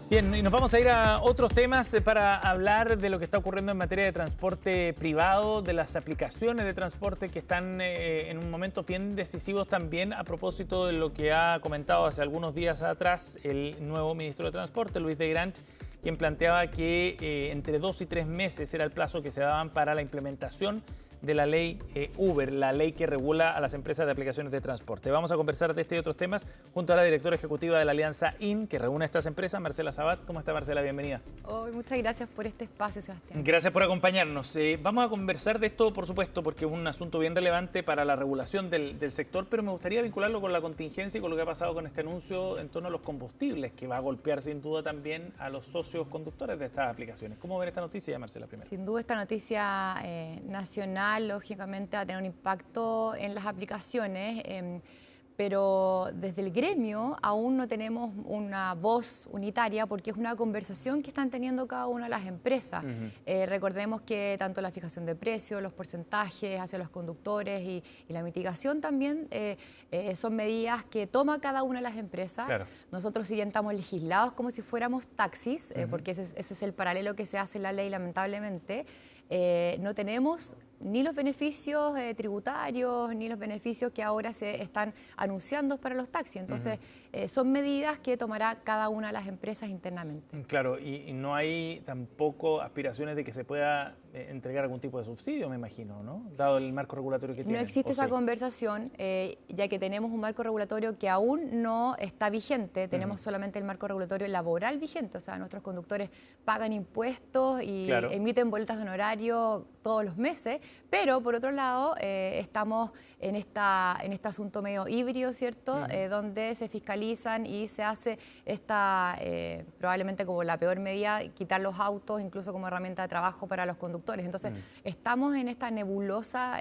Bien, y nos vamos a ir a otros temas para hablar de lo que está ocurriendo en materia de transporte privado, de las aplicaciones de transporte que están en un momento bien decisivos también a propósito de lo que ha comentado hace algunos días atrás el nuevo ministro de Transporte, Luis de Guiranch, quien planteaba que entre 2 y 3 meses era el plazo que se daban para la implementación de la ley Uber, la ley que regula a las empresas de aplicaciones de transporte. Vamos a conversar de este y otros temas junto a la directora ejecutiva de la Alianza IN, que reúne a estas empresas, Marcela Sabat. ¿Cómo está, Marcela? Bienvenida. Muchas gracias por este espacio, Sebastián. Gracias por acompañarnos. Vamos a conversar de esto, por supuesto, porque es un asunto bien relevante para la regulación del sector, pero me gustaría vincularlo con la contingencia y con lo que ha pasado con este anuncio en torno a los combustibles, que va a golpear sin duda también a los socios conductores de estas aplicaciones. ¿Cómo ven esta noticia, Marcela, primero? Sin duda esta noticia nacional, lógicamente, va a tener un impacto en las aplicaciones, pero desde el gremio aún no tenemos una voz unitaria porque es una conversación que están teniendo cada una de las empresas. Recordemos que tanto la fijación de precios, los porcentajes hacia los conductores y la mitigación también son medidas que toma cada una de las empresas. Claro. Nosotros, si bien estamos legislados como si fuéramos taxis, porque ese es el paralelo que se hace en la ley, lamentablemente, no tenemos ni los beneficios tributarios, ni los beneficios que ahora se están anunciando para los taxis. Entonces, son medidas que tomará cada una de las empresas internamente. Claro, y no hay tampoco aspiraciones de que se pueda entregar algún tipo de subsidio, me imagino, ¿no? Dado el marco regulatorio que tiene. No existe esa conversación, ya que tenemos un marco regulatorio que aún no está vigente. Tenemos solamente el marco regulatorio laboral vigente, o sea, nuestros conductores pagan impuestos y emiten boletas de honorario todos los meses, pero por otro lado estamos en este asunto medio híbrido, ¿cierto? Donde se fiscalizan y se hace esta, probablemente como la peor medida, quitar los autos incluso como herramienta de trabajo para los conductores. Entonces estamos en esta nebulosa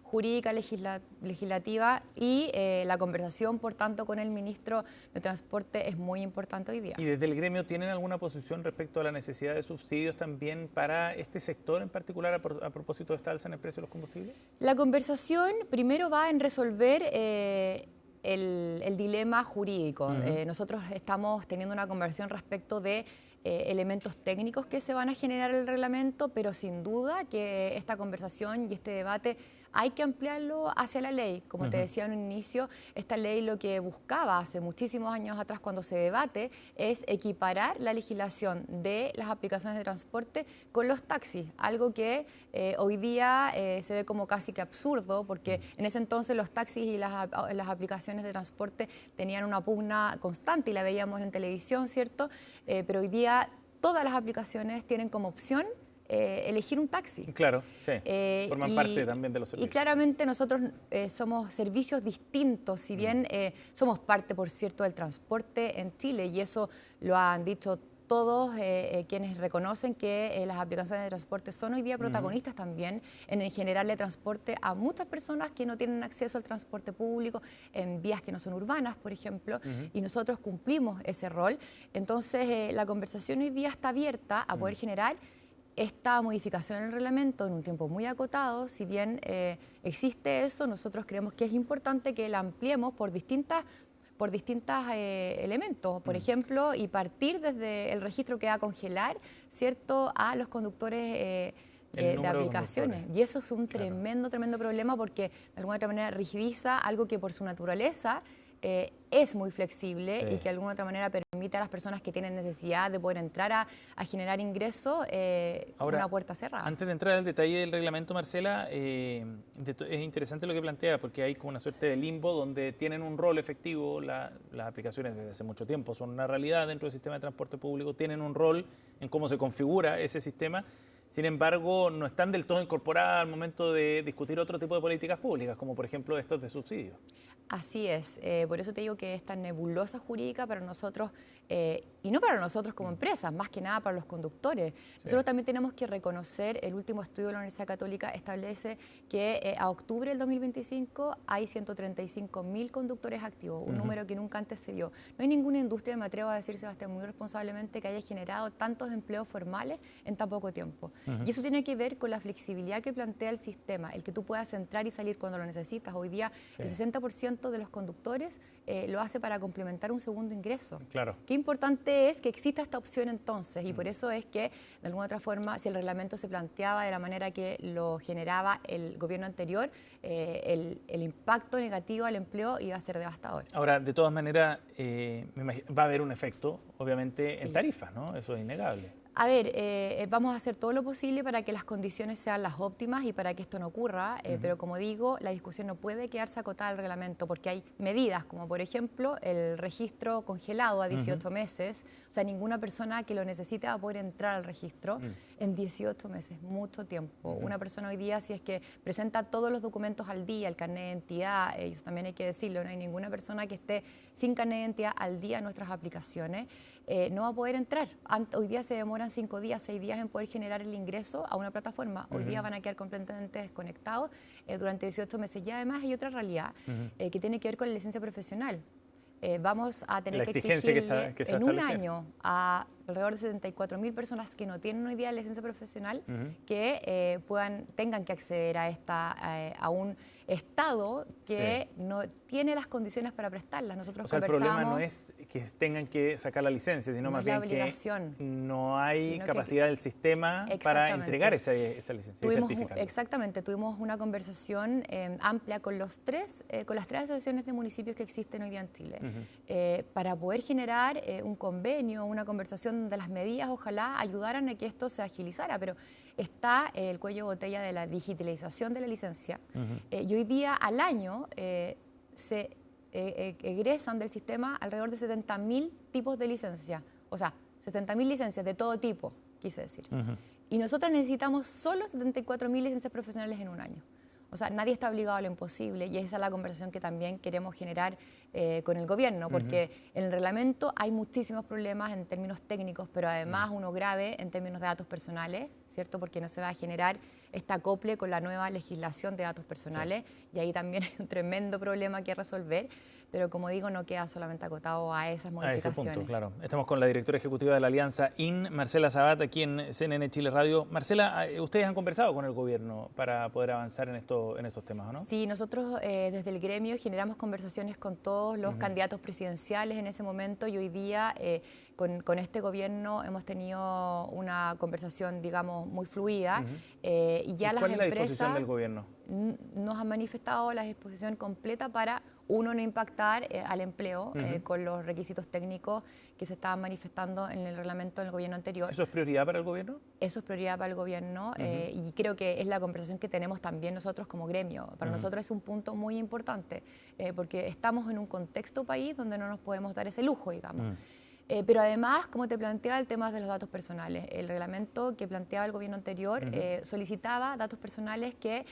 jurídica legislativa y la conversación, por tanto, con el ministro de Transporte es muy importante hoy día. ¿Y desde el gremio tienen alguna posición respecto a la necesidad de subsidios también para este sector en particular a propósito de esta alza en el precio de los combustibles? La conversación primero va en resolver el dilema jurídico. Nosotros estamos teniendo una conversación respecto de elementos técnicos que se van a generar en el reglamento, pero sin duda que esta conversación y este debate hay que ampliarlo hacia la ley. Como te decía en un inicio, esta ley lo que buscaba hace muchísimos años atrás cuando se debate es equiparar la legislación de las aplicaciones de transporte con los taxis, algo que hoy día se ve como casi que absurdo, porque en ese entonces los taxis y las aplicaciones de transporte tenían una pugna constante y la veíamos en televisión, ¿cierto? Pero hoy día todas las aplicaciones tienen como opción elegir un taxi. Claro, sí. Forman parte también de los servicios. Y claramente nosotros somos servicios distintos, si bien somos parte, por cierto, del transporte en Chile, y eso lo han dicho todos quienes reconocen que las aplicaciones de transporte son hoy día protagonistas también en generarle transporte a muchas personas que no tienen acceso al transporte público en vías que no son urbanas, por ejemplo, y nosotros cumplimos ese rol. Entonces, la conversación hoy día está abierta a poder generar esta modificación en el reglamento en un tiempo muy acotado. Si bien existe eso, nosotros creemos que es importante que la ampliemos por distintos elementos, por ejemplo, y partir desde el registro que va a congelar, ¿cierto?, a los conductores de aplicaciones. Y eso es un tremendo problema porque de alguna otra manera rigidiza algo que por su naturaleza es muy flexible y que de alguna otra manera permite a las personas que tienen necesidad de poder entrar a generar ingresos una puerta cerrada. Antes de entrar al detalle del reglamento, Marcela, es interesante lo que plantea, porque hay como una suerte de limbo donde tienen un rol efectivo las aplicaciones desde hace mucho tiempo, son una realidad dentro del sistema de transporte público, tienen un rol en cómo se configura ese sistema. Sin embargo, no están del todo incorporadas al momento de discutir otro tipo de políticas públicas, como por ejemplo estos de subsidios. Así es, por eso te digo que esta nebulosa jurídica para nosotros, y no para nosotros como empresas, más que nada para los conductores. Nosotros también tenemos que reconocer, el último estudio de la Universidad Católica establece que a octubre del 2025 hay 135.000 conductores activos, un número que nunca antes se vio. No hay ninguna industria, me atrevo a decir, Sebastián, muy responsablemente, que haya generado tantos empleos formales en tan poco tiempo. Y eso tiene que ver con la flexibilidad que plantea el sistema, el que tú puedas entrar y salir cuando lo necesitas. Hoy día el 60% 90% de los conductores lo hace para complementar un segundo ingreso. Claro. Qué importante es que exista esta opción entonces, y por eso es que, de alguna otra forma, si el reglamento se planteaba de la manera que lo generaba el gobierno anterior, el impacto negativo al empleo iba a ser devastador. Ahora, de todas maneras, va a haber un efecto, obviamente, en tarifas, ¿no? Eso es innegable. A ver, vamos a hacer todo lo posible para que las condiciones sean las óptimas y para que esto no ocurra, pero como digo, la discusión no puede quedarse acotada al reglamento porque hay medidas, como por ejemplo el registro congelado a 18 meses, o sea, ninguna persona que lo necesite va a poder entrar al registro en 18 meses, mucho tiempo. Una persona hoy día, si es que presenta todos los documentos al día, el carnet de identidad, eso también hay que decirlo, no hay ninguna persona que esté sin carnet de identidad al día en nuestras aplicaciones, no va a poder entrar. Hoy día se demoran 5 días, 6 días en poder generar el ingreso a una plataforma. Hoy día van a quedar completamente desconectados durante 18 meses. Y además hay otra realidad que tiene que ver con la licencia profesional. Vamos a tener que exigirle en un año a alrededor de 74.000 personas que no tienen hoy día licencia profesional que tengan que acceder a un Estado que no tiene las condiciones para prestarlas. Nosotros o sea, el problema no es que tengan que sacar la licencia, sino más bien que no hay capacidad del sistema para entregar esa licencia, Exactamente, tuvimos una conversación amplia con las tres asociaciones de municipios que existen hoy día en Chile para poder generar un convenio, una conversación donde las medidas ojalá ayudaran a que esto se agilizara, pero está el cuello de botella de la digitalización de la licencia y hoy día al año se egresan del sistema alrededor de 70.000 tipos de licencia, o sea, 70.000 licencias de todo tipo, quise decir. Y nosotros necesitamos solo 74.000 licencias profesionales en un año. O sea, nadie está obligado a lo imposible y esa es la conversación que también queremos generar con el gobierno, porque en el reglamento hay muchísimos problemas en términos técnicos, pero además uno grave en términos de datos personales, ¿cierto? Porque no se va a generar este acople con la nueva legislación de datos personales y ahí también hay un tremendo problema que resolver, pero como digo, no queda solamente acotado a esas modificaciones. A ese punto, claro. Estamos con la directora ejecutiva de la Alianza IN, Marcela Sabat, aquí en CNN Chile Radio. Marcela, ustedes han conversado con el gobierno para poder avanzar en estos temas, ¿no? Sí, nosotros desde el gremio generamos conversaciones con todos los candidatos presidenciales en ese momento y hoy día con este gobierno hemos tenido una conversación, digamos, muy fluida y ya las empresas... ¿Cuál es la disposición del gobierno? Nos han manifestado la disposición completa para, uno, no impactar al empleo con los requisitos técnicos que se estaban manifestando en el reglamento del gobierno anterior. ¿Eso es prioridad para el gobierno? Eso es prioridad para el gobierno y creo que es la conversación que tenemos también nosotros como gremio. Para nosotros es un punto muy importante porque estamos en un contexto país donde no nos podemos dar ese lujo, digamos. Pero además, como te planteaba, el tema de los datos personales. El reglamento que planteaba el gobierno anterior solicitaba datos personales que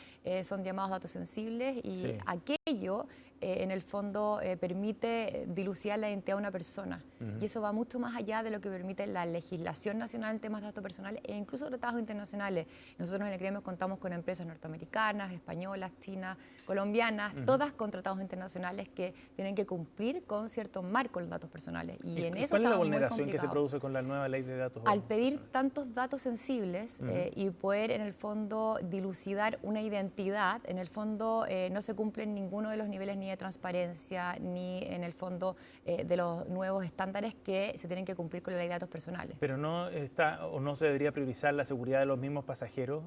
son llamados datos sensibles y aquello en el fondo permite dilucidar la identidad de una persona. Y eso va mucho más allá de lo que permite la legislación nacional en temas de datos personales e incluso tratados internacionales. Nosotros en el gremio contamos con empresas norteamericanas, españolas, chinas, colombianas, todas con tratados internacionales que tienen que cumplir con cierto marco los datos personales. Y en eso ¿cuál es la vulneración que se produce con la nueva ley de datos? Al pedir tantos datos sensibles y poder en el fondo dilucidar una identidad, en el fondo no se cumplen ninguno de los niveles ni de transparencia ni en el fondo de los nuevos estándares que se tienen que cumplir con la ley de datos personales. Pero no está o no se debería priorizar la seguridad de los mismos pasajeros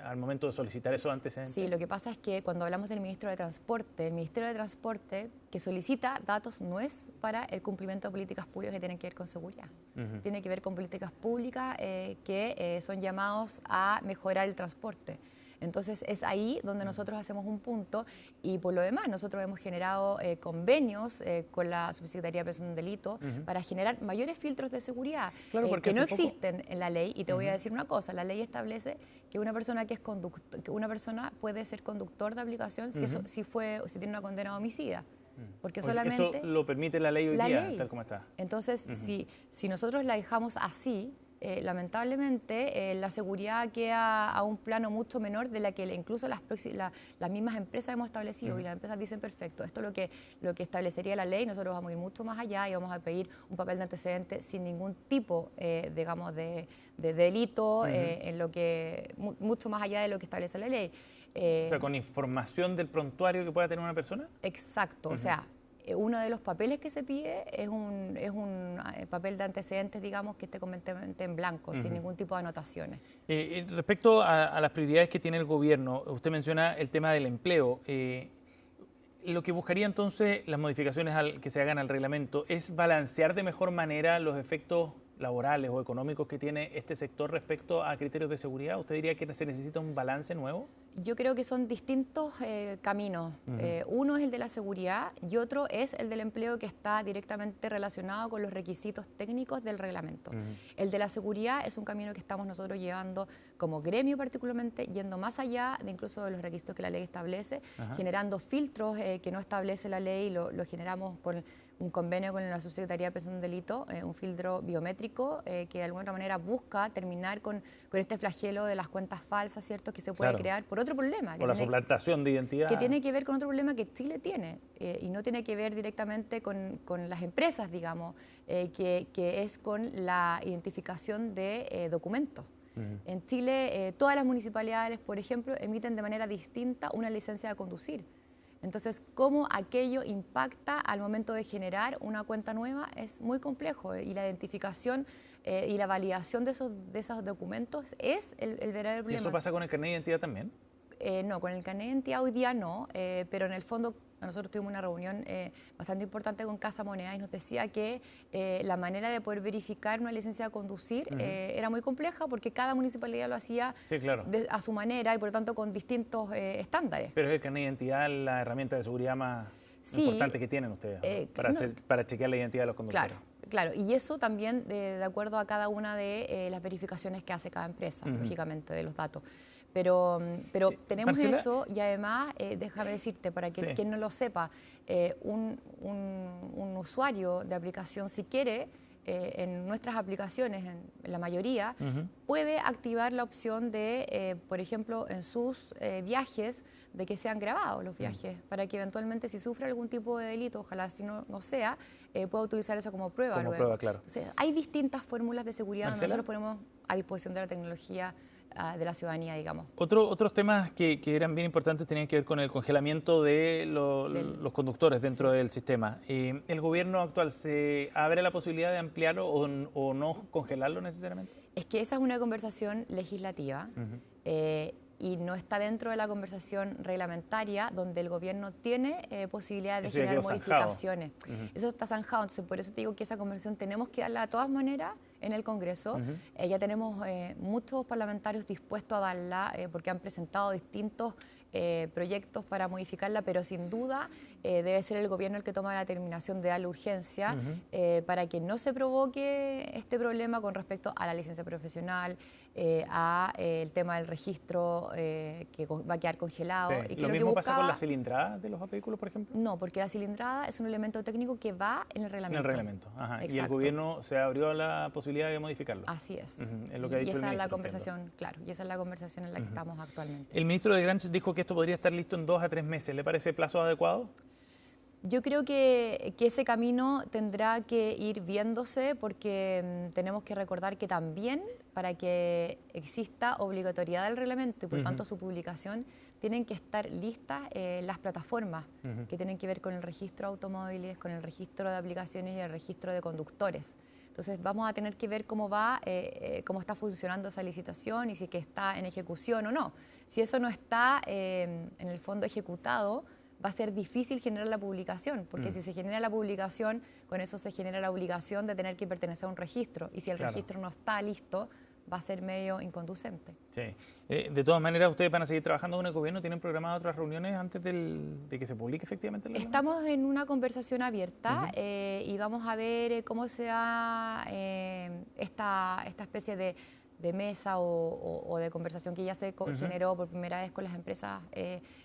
al momento de solicitar esos antecedentes. Sí, lo que pasa es que cuando hablamos del Ministro de Transporte, el Ministerio de Transporte que solicita datos no es para el cumplimiento de políticas públicas que tienen que ver con seguridad. Tiene que ver con políticas públicas que son llamados a mejorar el transporte. Entonces es ahí donde nosotros hacemos un punto y por lo demás nosotros hemos generado convenios con la Subsecretaría de Prevención del Delito para generar mayores filtros de seguridad que no existen en la ley. Y te voy a decir una cosa, la ley establece que una persona puede ser conductor de aplicación si tiene una condena de homicida. Porque solamente... Eso lo permite la ley hoy día, tal como está. Entonces, si nosotros la dejamos así, lamentablemente la seguridad queda a un plano mucho menor de la que incluso las mismas empresas hemos establecido y las empresas dicen perfecto, esto es lo que establecería la ley, nosotros vamos a ir mucho más allá y vamos a pedir un papel de antecedente sin ningún tipo digamos de delito en lo que mucho más allá de lo que establece la ley. O sea, con información del prontuario que pueda tener una persona. Exacto, o sea, uno de los papeles que se pide es un papel de antecedentes, digamos, que esté completamente en blanco, sin ningún tipo de anotaciones. Respecto a las prioridades que tiene el gobierno, usted menciona el tema del empleo. Lo que buscaría entonces las modificaciones que se hagan al reglamento es balancear de mejor manera los efectos laborales o económicos que tiene este sector respecto a criterios de seguridad. ¿Usted diría que se necesita un balance nuevo? Yo creo que son distintos caminos. Uno es el de la seguridad y otro es el del empleo, que está directamente relacionado con los requisitos técnicos del reglamento. El de la seguridad es un camino que estamos nosotros llevando como gremio, particularmente yendo más allá de incluso de los requisitos que la ley establece, generando filtros que no establece la ley. Lo generamos con un convenio con la Subsecretaría de Prevención del Delito, un filtro biométrico que de alguna manera busca terminar con este flagelo de las cuentas falsas, ¿cierto?, que se puede crear por otro problema. Por la suplantación de identidad. Que tiene que ver con otro problema que Chile tiene y no tiene que ver directamente con las empresas, digamos, que es con la identificación de documentos. En Chile, todas las municipalidades, por ejemplo, emiten de manera distinta una licencia de conducir. Entonces, cómo aquello impacta al momento de generar una cuenta nueva es muy complejo, y la identificación y la validación de esos documentos es el verdadero problema. ¿Y eso pasa con el carnet de identidad también? No, con el carnet de identidad hoy día no, pero en el fondo nosotros tuvimos una reunión bastante importante con Casa Moneda y nos decía que la manera de poder verificar una licencia de conducir era muy compleja, porque cada municipalidad lo hacía a su manera y por lo tanto con distintos estándares. Pero es el carnet de identidad la herramienta de seguridad más importante que tienen ustedes para chequear la identidad de los conductores. Claro, y eso también de acuerdo a cada una de las verificaciones que hace cada empresa, lógicamente, de los datos. Pero tenemos Marcela, eso, y además, déjame decirte, para que quien no lo sepa, un usuario de aplicación, si quiere, en nuestras aplicaciones, en la mayoría, puede activar la opción de, por ejemplo, en sus viajes, de que sean grabados los viajes, para que eventualmente, si sufre algún tipo de delito, ojalá si no sea, pueda utilizar eso como prueba. Como prueba, claro. Entonces, hay distintas fórmulas de seguridad donde Marcela, nosotros ponemos a disposición de la tecnología de la ciudadanía, digamos. Otros temas que eran bien importantes tenían que ver con el congelamiento de los conductores dentro del sistema. ¿El gobierno actual se abre la posibilidad de ampliarlo o no congelarlo necesariamente? Es que esa es una conversación legislativa y no está dentro de la conversación reglamentaria, donde el gobierno tiene posibilidad de generar modificaciones. Eso está zanjado, entonces por eso te digo que esa conversación tenemos que darla de todas maneras en el Congreso. Ya tenemos muchos parlamentarios dispuestos a darla, porque han presentado distintos proyectos para modificarla, pero sin duda debe ser el gobierno el que toma la determinación de darle urgencia para que no se provoque este problema con respecto a la licencia profesional, a el tema del registro que va a quedar congelado. Sí. Y que ¿Lo mismo pasa con la cilindrada de los vehículos, por ejemplo? No, porque la cilindrada es un elemento técnico que va en el reglamento. En el reglamento, y el gobierno se abrió a la posibilidad de modificarlo. Así es. Es lo que ha dicho y esa el es la ministro, conversación, claro, y esa es la conversación en la que estamos actualmente. El ministro de Granch dijo que esto podría estar listo en 2 a 3 meses. ¿Le parece plazo adecuado? Yo creo que ese camino tendrá que ir viéndose, porque tenemos que recordar que también, para que exista obligatoriedad del reglamento y por tanto su publicación, tienen que estar listas las plataformas que tienen que ver con el registro de automóviles, con el registro de aplicaciones y el registro de conductores. Entonces vamos a tener que ver cómo va, cómo está funcionando esa licitación y si que está en ejecución o no. Si eso no está en el fondo ejecutado, va a ser difícil generar la publicación, porque si se genera la publicación, con eso se genera la obligación de tener que pertenecer a un registro, y si el registro no está listo, va a ser medio inconducente. Sí. De todas maneras, ¿ustedes van a seguir trabajando con el gobierno? ¿Tienen programadas otras reuniones antes de que se publique efectivamente el reglamento? Estamos en una conversación abierta y vamos a ver cómo se da esta especie de mesa o de conversación que ya se generó por primera vez con las empresas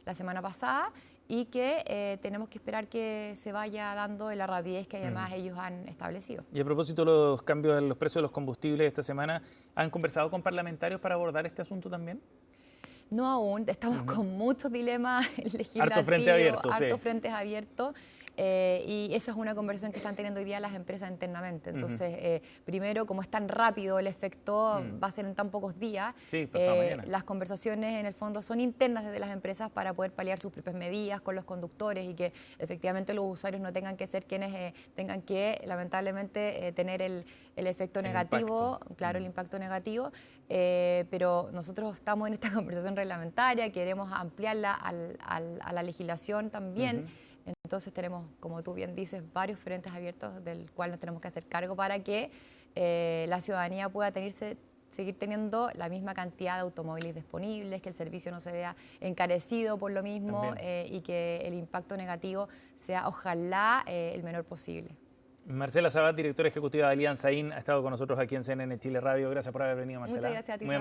la semana pasada, y que tenemos que esperar que se vaya dando en la rapidez que además ellos han establecido. Y a propósito de los cambios en los precios de los combustibles esta semana, ¿han conversado con parlamentarios para abordar este asunto también? No aún, estamos con muchos dilemas legislativos, hartos frentes abiertos. Frentes abiertos. y esa es una conversación que están teniendo hoy día las empresas internamente. Entonces, primero, como es tan rápido el efecto, va a ser en tan pocos días, Sí, pasado mañana. las conversaciones en el fondo son internas desde las empresas para poder paliar sus propias medidas con los conductores y que efectivamente los usuarios no tengan que ser quienes tengan que, lamentablemente, tener el efecto negativo, claro, el impacto negativo, pero nosotros estamos en esta conversación reglamentaria, queremos ampliarla a la legislación también. Entonces tenemos, como tú bien dices, varios frentes abiertos del cual nos tenemos que hacer cargo para que la ciudadanía pueda seguir teniendo la misma cantidad de automóviles disponibles, que el servicio no se vea encarecido por lo mismo y que el impacto negativo sea, ojalá, el menor posible. Marcela Sabat, directora ejecutiva de Alianza IN, ha estado con nosotros aquí en CNN Chile Radio. Gracias por haber venido, Marcela. Muchas gracias a ti, Muy amable.